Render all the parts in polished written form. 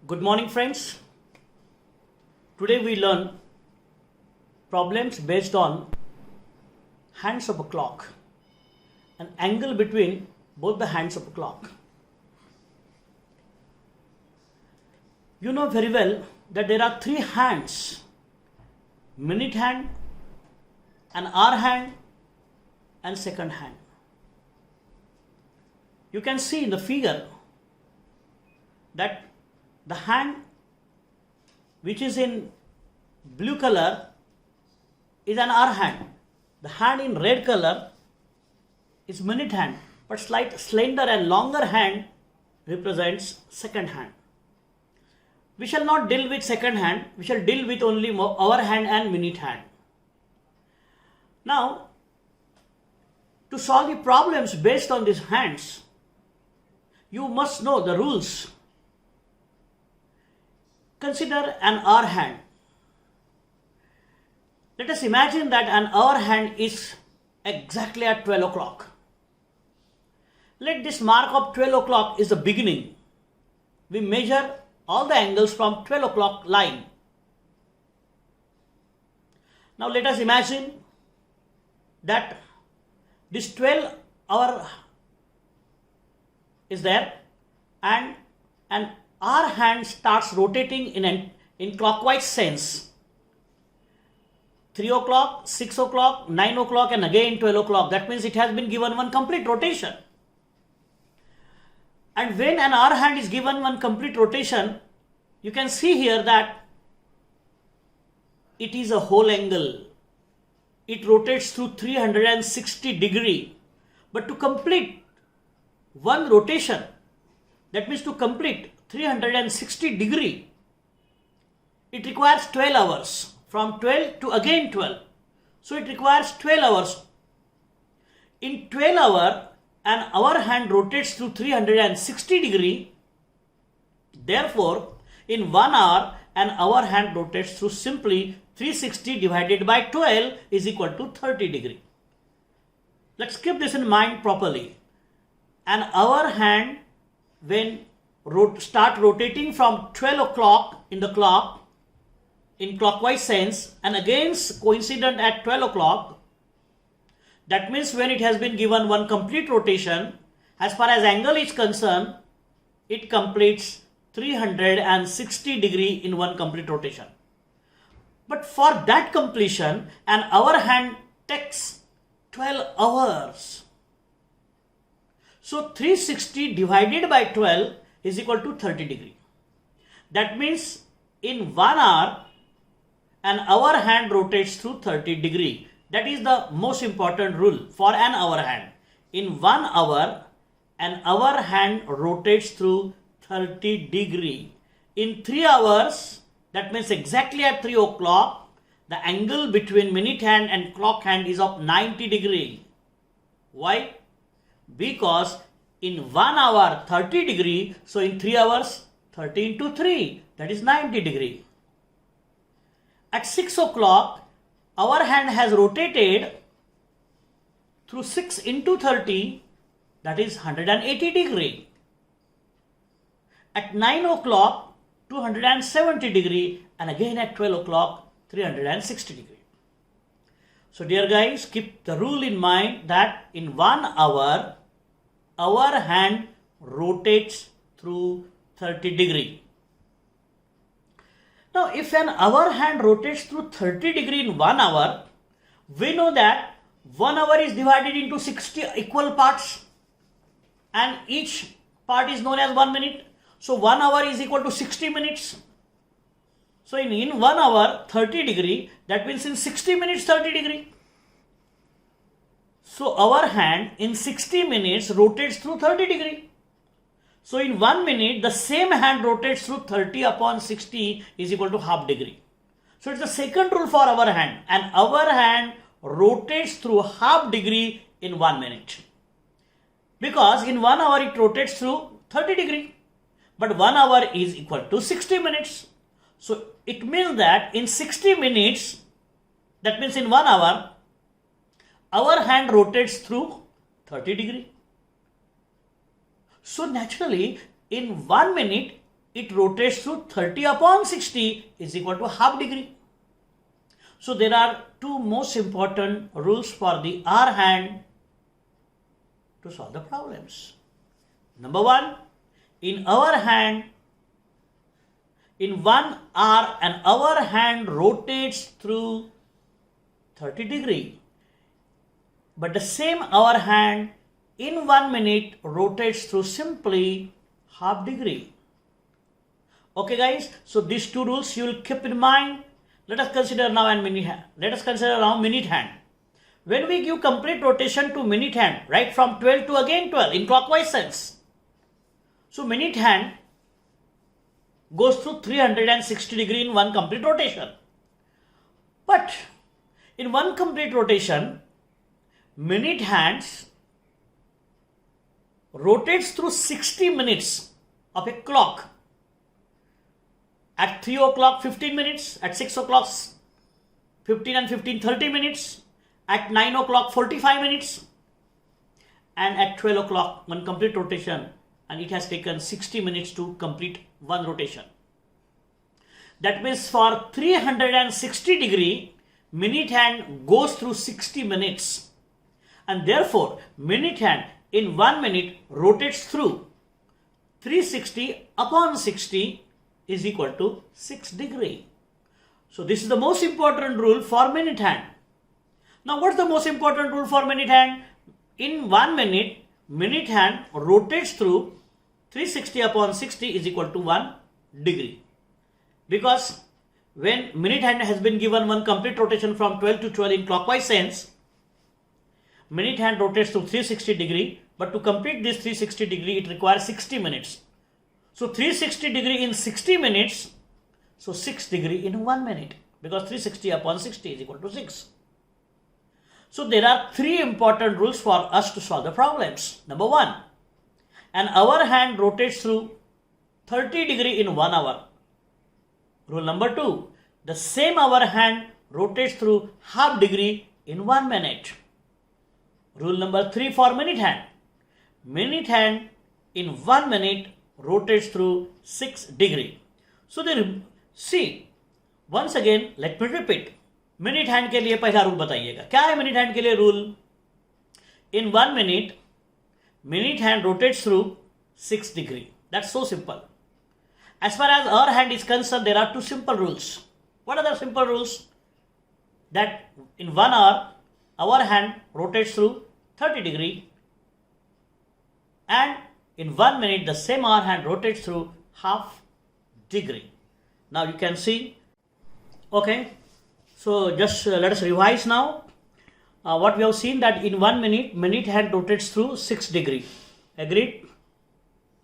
Good morning, friends. Today we learn problems based on hands of a clock, an angle between both the hands of a clock. You know very well that there are three hands: minute hand, an hour hand, and second hand. You can see in the figure that the hand which is in blue color is an hour hand. The hand in red color is minute hand, but slight slender and longer hand represents second hand. We shall not deal with second hand, we shall deal with only hour hand and minute hand. Now, to solve the problems based on these hands, you must know the rules. Consider an hour hand. Let us imagine that an hour hand is exactly at 12 o'clock. Let this mark of 12 o'clock is the beginning. We measure all the angles from 12 o'clock line. Now let us imagine that this 12 hour is there and an hour hand starts rotating in clockwise sense. 3 o'clock, 6 o'clock, 9 o'clock and again 12 o'clock. That means it has been given one complete rotation. And when an hour hand is given one complete rotation, you can see here that it is a whole angle. It rotates through 360 degree. But to complete one rotation, that means to complete 360 degree, it requires 12 hours. From 12 to again 12. So it requires 12 hours. In 12 hours, an hour hand rotates through 360 degree. Therefore, in 1 hour, an hour hand rotates through simply 360 divided by 12 is equal to 30 degree. Let's keep this in mind properly. An hour hand, when start rotating from 12 o'clock in the clock, in clockwise sense, and again coincident at 12 o'clock, that means when it has been given one complete rotation, as far as angle is concerned, it completes 360 degree in one complete rotation. But for that completion, an hour hand takes 12 hours. So 360 divided by 12 is equal to 30 degree. That means in 1 hour, an hour hand rotates through 30 degree. That is the most important rule for an hour hand. In 1 hour, an hour hand rotates through 30 degree. In 3 hours, that means exactly at 3 o'clock, the angle between minute hand and clock hand is of 90 degree. Why? Because in 1 hour 30 degree, so in 3 hours 30 into 3, that is 90 degree. At 6 o'clock, our hand has rotated through 6 into 30, that is 180 degree. At 9 o'clock, 270 degree, and again at 12 o'clock, 360 degree. So dear guys, keep the rule in mind that in 1 hour, our hand rotates through 30 degree. Now, if an hour hand rotates through 30 degree in 1 hour, we know that 1 hour is divided into 60 equal parts and each part is known as 1 minute. So 1 hour is equal to 60 minutes. So in 1 hour 30 degree, that means in 60 minutes 30 degree. So our hand in 60 minutes rotates through 30 degree. So in 1 minute, the same hand rotates through 30 upon 60 is equal to half degree. So it's the second rule for our hand. And our hand rotates through half degree in 1 minute. Because in 1 hour it rotates through 30 degree. But 1 hour is equal to 60 minutes. So it means that in 60 minutes, that means in 1 hour, our hand rotates through 30 degree. So naturally, in 1 minute, it rotates through 30 upon 60 is equal to half degree. So there are two most important rules for the hour hand to solve the problems. Number one, in hour hand, in 1 hour, an hour hand rotates through 30 degree. But the same hour hand in 1 minute rotates through simply half degree. Okay guys, so these two rules you will keep in mind. Let us consider now minute hand. When we give complete rotation to minute hand, right from 12 to again 12 in clockwise sense. So minute hand goes through 360 degree in one complete rotation. But in one complete rotation, minute hands rotates through 60 minutes of a clock. At 3 o'clock 15 minutes, at 6 o'clock 15 and 15 30 minutes, at 9 o'clock 45 minutes, and at 12 o'clock one complete rotation, and it has taken 60 minutes to complete one rotation. That means for 360 degree, minute hand goes through 60 minutes, and therefore minute hand in 1 minute rotates through 360 upon 60 is equal to 6 degree. So this is the most important rule for minute hand. Now what's the most important rule for minute hand? In 1 minute, minute hand rotates through 360 upon 60 is equal to 1 degree. Because when minute hand has been given one complete rotation from 12 to 12 in clockwise sense, minute hand rotates through 360 degree, but to complete this 360 degree it requires 60 minutes. So 360 degree in 60 minutes, so 6 degree in 1 minute, because 360 upon 60 is equal to 6. So there are three important rules for us to solve the problems. Number one, an hour hand rotates through 30 degree in 1 hour. Rule number two, the same hour hand rotates through half degree in 1 minute. Rule number three for minute hand in 1 minute rotates through 6 degree. So then see, once again let me repeat. Minute hand के लिए पहला rule बताइएगा, क्या है minute hand के लिए rule? In 1 minute minute hand rotates through 6 degree. That's so simple. As far as hour hand is concerned, there are two simple rules. What are the simple rules? That in 1 hour, our hand rotates through 30 degree, and in 1 minute, the same hour hand rotates through half degree. Now you can see, okay, so just let us revise now. What we have seen, that in 1 minute, minute hand rotates through 6 degree. Agreed?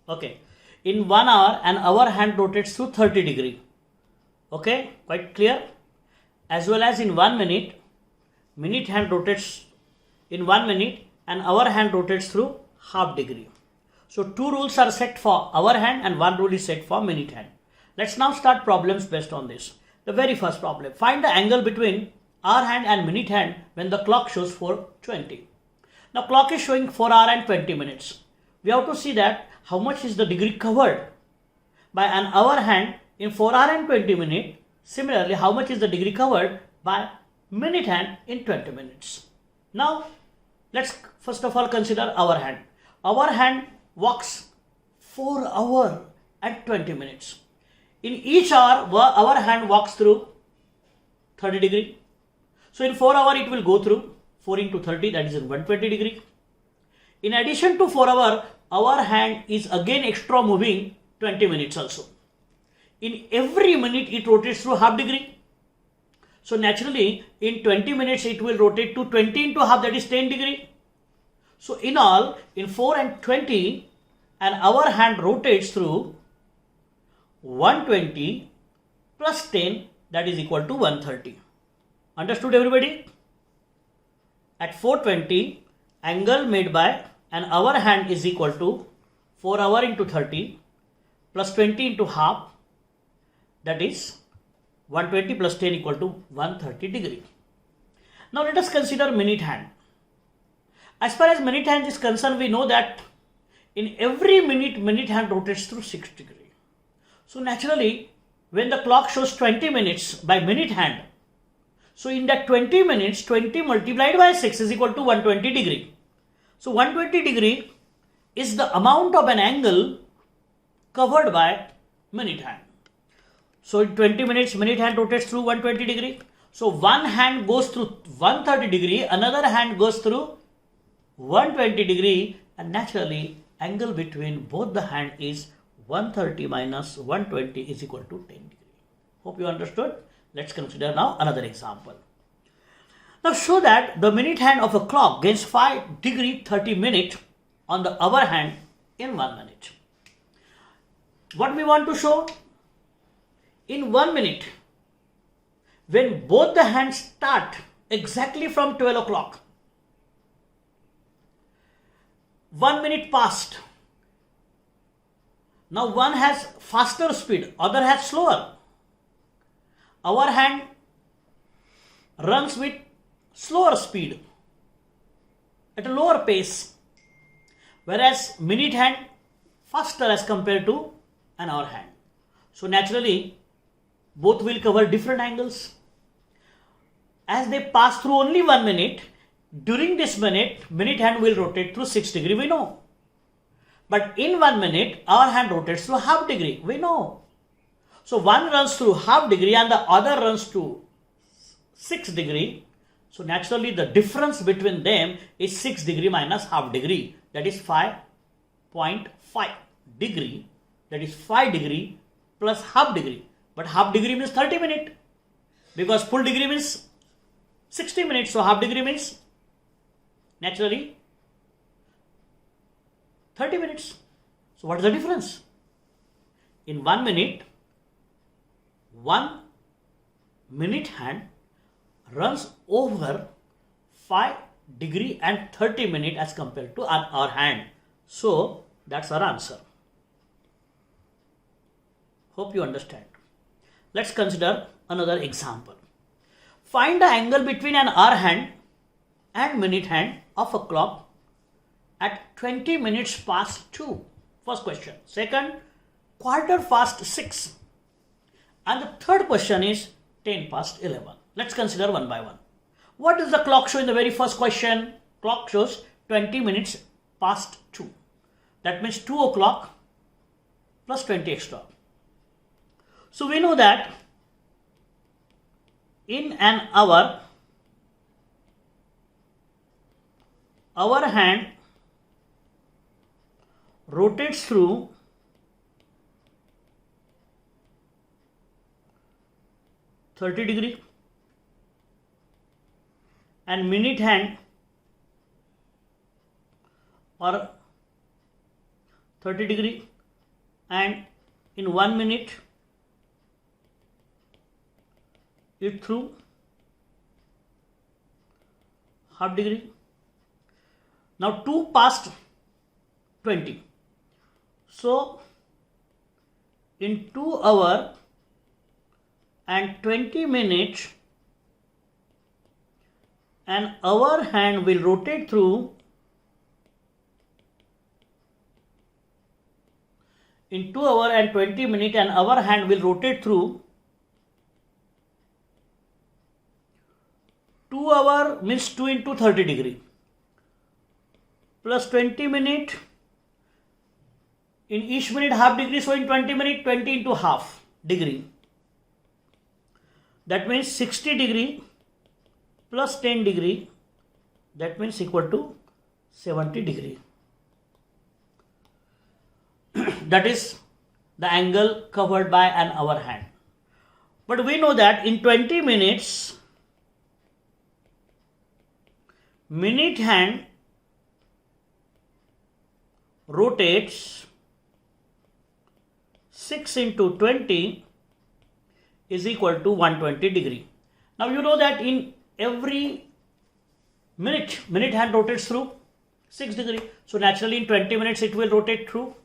Okay. In 1 hour, an hour hand rotates through 30 degree. Okay, quite clear? As well as in 1 minute, minute hand rotates, in 1 minute, an hour hand rotates through half degree. So two rules are set for hour hand and one rule is set for minute hand. Let's now start problems based on this. The very first problem, find the angle between hour hand and minute hand when the clock shows 4:20. Now clock is showing 4 hours and 20 minutes. We have to see that how much is the degree covered by an hour hand in 4 hours and 20 minutes. Similarly, how much is the degree covered by minute hand in 20 minutes. Now let's first of all consider hour hand. Hour hand walks 4 hours and 20 minutes. In each hour, our hand walks through 30 degree. So in 4 hours, it will go through 4 into 30, that is 120 degree. In addition to 4 hours, our hand is again extra moving 20 minutes also. In every minute, it rotates through half degree. So naturally, in 20 minutes, it will rotate to 20 into half, that is 10 degree. So in all, in 4 and 20, an hour hand rotates through 120 plus 10, that is equal to 130. Understood everybody? At 4:20, angle made by an hour hand is equal to 4 hours into 30 plus 20 into half, that is 120 plus 10 equal to 130 degree. Now let us consider minute hand. As far as minute hand is concerned, we know that in every minute, minute hand rotates through 6 degree. So naturally, when the clock shows 20 minutes by minute hand, so in that 20 minutes, 20 multiplied by 6 is equal to 120 degree. So 120 degree is the amount of an angle covered by minute hand. So in 20 minutes, minute hand rotates through 120 degree. So one hand goes through 130 degree, another hand goes through 120 degree, and naturally angle between both the hand is 130 minus 120 is equal to 10 degree. Hope you understood. Let's consider now another example. Now show that the minute hand of a clock gains 5 degree 30 minute on the hour hand in 1 minute. What we want to show? In 1 minute, when both the hands start exactly from 12 o'clock, 1 minute passed. Now one has faster speed, other has slower. Our hand runs with slower speed at a lower pace, whereas minute hand faster as compared to an hour hand. So naturally, both will cover different angles. As they pass through only 1 minute, during this minute, minute hand will rotate through 6 degree, we know. But in 1 minute, our hand rotates through half degree, we know. So one runs through half degree and the other runs to 6 degree. So naturally the difference between them is 6 degree minus half degree, that is 5.5 degree, that is 5 degree plus half degree. But half degree means 30 minutes because full degree means 60 minutes. So half degree means naturally 30 minutes. So what is the difference? In 1 minute, 1 minute hand runs over 5 degree and 30 minutes as compared to an hour hand. So that's our answer. Hope you understand. Let's consider another example. Find the angle between an hour hand and minute hand of a clock at 20 minutes past 2. First question. Second, quarter past 6. And the third question is 10 past 11. Let's consider one by one. What does the clock show in the very first question? Clock shows 20 minutes past 2. That means 2 o'clock plus 20 extra. So we know that in an hour, our hand rotates through 30 degree and minute hand or 30 degree, and in 1 minute it through half degree. Now 2 past 20. So in 2 hours and 20 minutes, an hour hand will rotate through in 2 hours and 20 minutes, an hour hand will rotate through 2 hours means 2 into 30 degree plus 20 minutes, in each minute half degree, so in 20 minutes 20 into half degree, that means 60 degree plus 10 degree, that means equal to 70 degree. That is the angle covered by an hour hand. But we know that in 20 minutes, minute hand rotates 6 into 20 is equal to 120 degree. Now you know that in every minute, minute hand rotates through 6 degree. So naturally in 20 minutes it will rotate through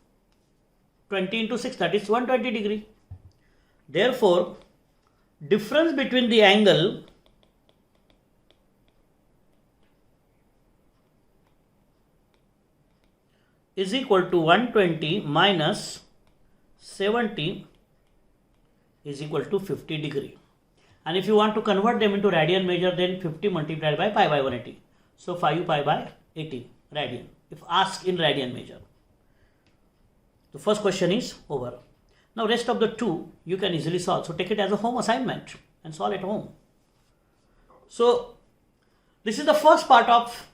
20 into 6, that is 120 degree. Therefore, difference between the angle is equal to 120 minus 70 is equal to 50 degree. And if you want to convert them into radian measure, then 50 multiplied by pi by 180. So 5 pi by 80 radian if asked in radian measure. The first question is over. Now rest of the two you can easily solve. So take it as a home assignment and solve at home. So this is the first part of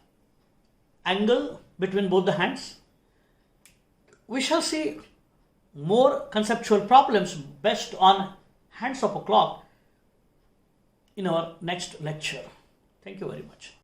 angle between both the hands. We shall see more conceptual problems based on hands of a clock in our next lecture. Thank you very much.